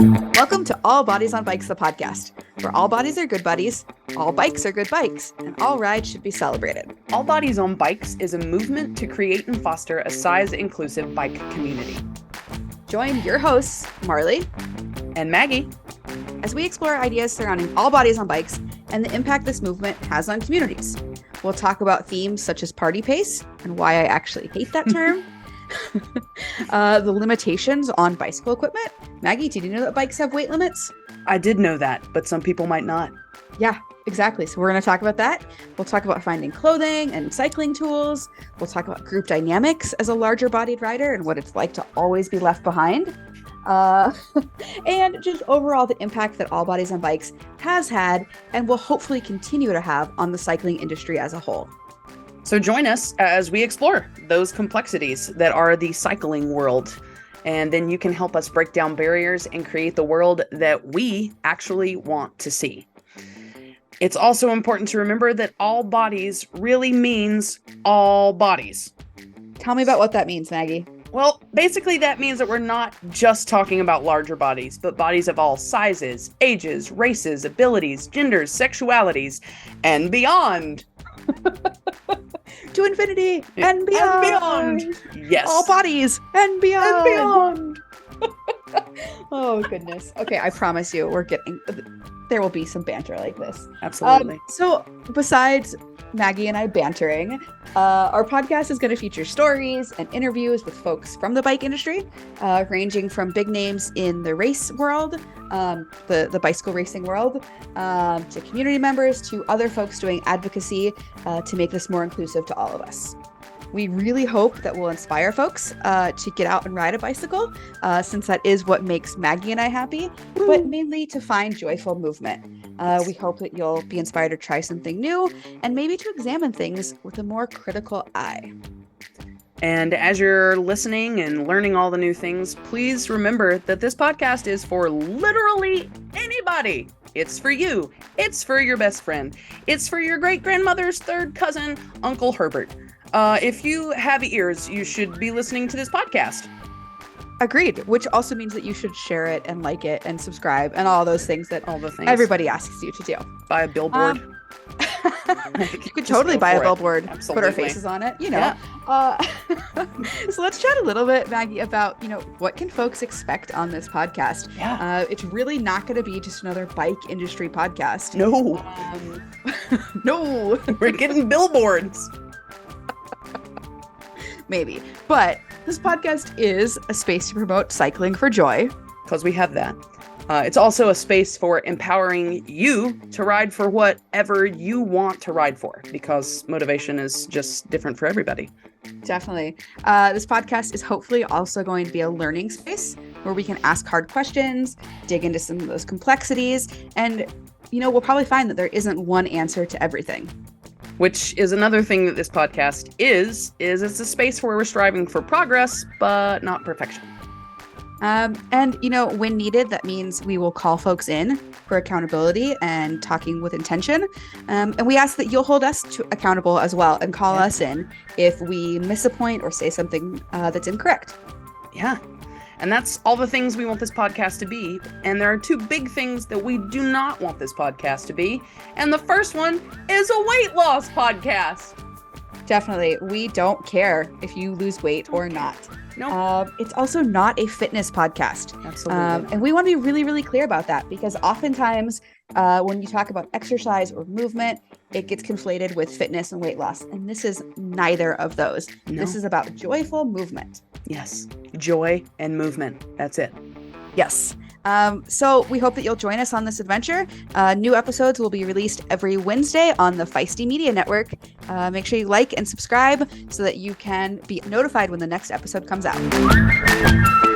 Welcome to All Bodies on Bikes, the podcast, where all bodies are good buddies, all bikes are good bikes, and all rides should be celebrated. All Bodies on Bikes is a movement to create and foster a size-inclusive bike community. Join your hosts, Marley And Maggie, as we explore ideas surrounding all bodies on bikes and the impact this movement has on communities. We'll talk about themes such as party pace and why I actually hate that term. The limitations on bicycle equipment. Maggie, did you know that bikes have weight limits? I did know that, but some people might not. Yeah, exactly. So we're going to talk about that. We'll talk about finding clothing and cycling tools. We'll talk about group dynamics as a larger bodied rider and what it's like to always be left behind. And just overall the impact that All Bodies on Bikes has had and will hopefully continue to have on the cycling industry as a whole. So join us as we explore those complexities that are the cycling world. And then you can help us break down barriers and create the world that we actually want to see. It's also important to remember that all bodies really means all bodies. Tell me about what that means, Maggie. Well, basically that means that we're not just talking about larger bodies, but bodies of all sizes, ages, races, abilities, genders, sexualities, and beyond. To infinity and beyond. And beyond. Yes. All bodies and beyond. And beyond. Oh, goodness. Okay, I promise you, there will be some banter like this. Absolutely. So besides Maggie and I bantering, our podcast is going to feature stories and interviews with folks from the bike industry, ranging from big names in the race world, the bicycle racing world, to community members, to other folks doing advocacy to make this more inclusive to all of us. We really hope that we'll inspire folks to get out and ride a bicycle, since that is what makes Maggie and I happy, but mainly to find joyful movement. We hope that you'll be inspired to try something new and maybe to examine things with a more critical eye. And as you're listening and learning all the new things, please remember that this podcast is for literally anybody. It's for you. It's for your best friend. It's for your great-grandmother's third cousin, Uncle Herbert. If you have ears, you should be listening to this podcast. Agreed, which also means that you should share it and like it and subscribe and all those things that everybody asks you to do. Buy a billboard. You could totally buy a billboard, Absolutely. Put our faces on it, Yeah. So let's chat a little bit, Maggie, about, what can folks expect on this podcast? Yeah. It's really not going to be just another bike industry podcast. No. No. We're getting billboards. Maybe. But this podcast is a space to promote cycling for joy. Because we have that. It's also a space for empowering you to ride for whatever you want to ride for, because motivation is just different for everybody. Definitely. This podcast is hopefully also going to be a learning space where we can ask hard questions, dig into some of those complexities, and, we'll probably find that there isn't one answer to everything. Which is another thing that this podcast is it's a space where we're striving for progress, but not perfection. And, when needed, that means we will call folks in for accountability and talking with intention. And we ask that you'll hold us accountable as well and call us in if we miss a point or say something that's incorrect. Yeah. And that's all the things we want this podcast to be. And there are two big things that we do not want this podcast to be. And the first one is a weight loss podcast. Definitely. We don't care if you lose weight or not. No. It's also not a fitness podcast. Absolutely. And we want to be really, really clear about that, because oftentimes when you talk about exercise or movement, it gets conflated with fitness and weight loss. And this is neither of those. No. This is about joyful movement. Yes. Joy and movement. That's it. Yes. So we hope that you'll join us on this adventure. New episodes will be released every Wednesday on the Feisty Media Network. Make sure you like and subscribe so that you can be notified when the next episode comes out.